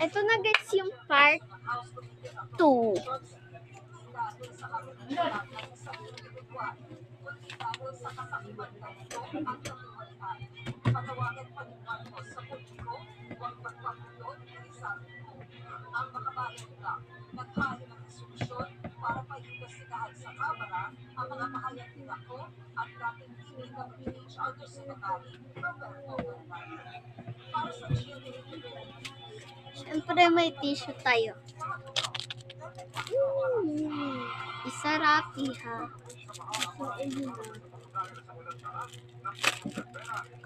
Ito na guys yung part 2. Siyempre may tissue tayo. Isa Rapi ha.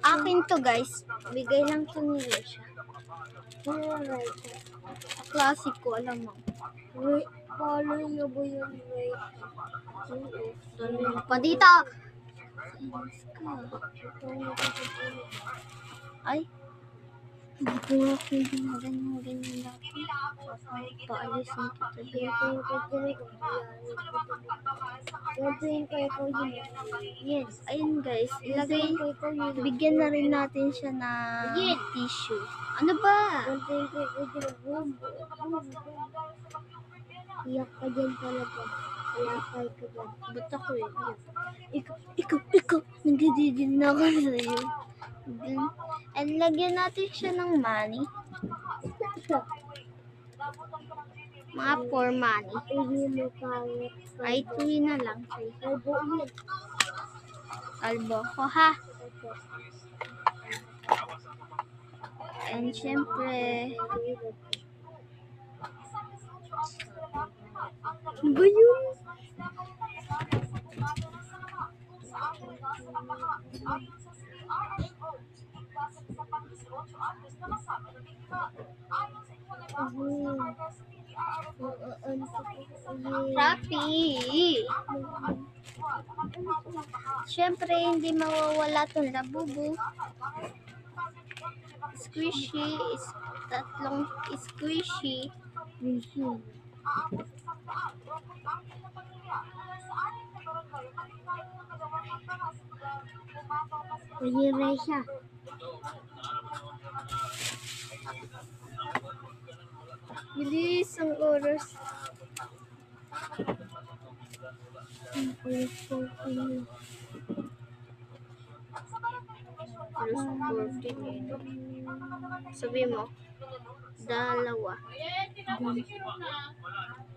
Akin to guys. Bigay lang to ni Risha. Classic ko, alam mo. Follow niyo ba yung rate? Pa dito! Ay. Hindi ko nga pwede na ganyan natin. Paalisin kita dito. Yes. Ayun guys. Ilagay. Bigyan na rin natin siya ng tissue. Ano ba? Iyak ka dyan talaga. Lakay ka dyan. Ba't ako eh? Ikaw. Nagdididin na ako sa'yo. And lagyan natin siya ng money. Mga for money. Ay, tuwi na lang. Kalbo ko ha. And syempre, ano ba yun? Rapi! Syempre, hindi mawawala itong labubu. Squishy is tatlong squishy. Mahiray siya. Bilis ang oras. Plus 14. Sabi mo, dalawa.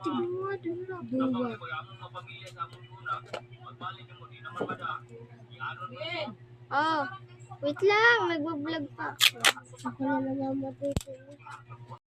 Dua. Oh, wait lang. Nagbablog pa ako. Ako na namamatay ko.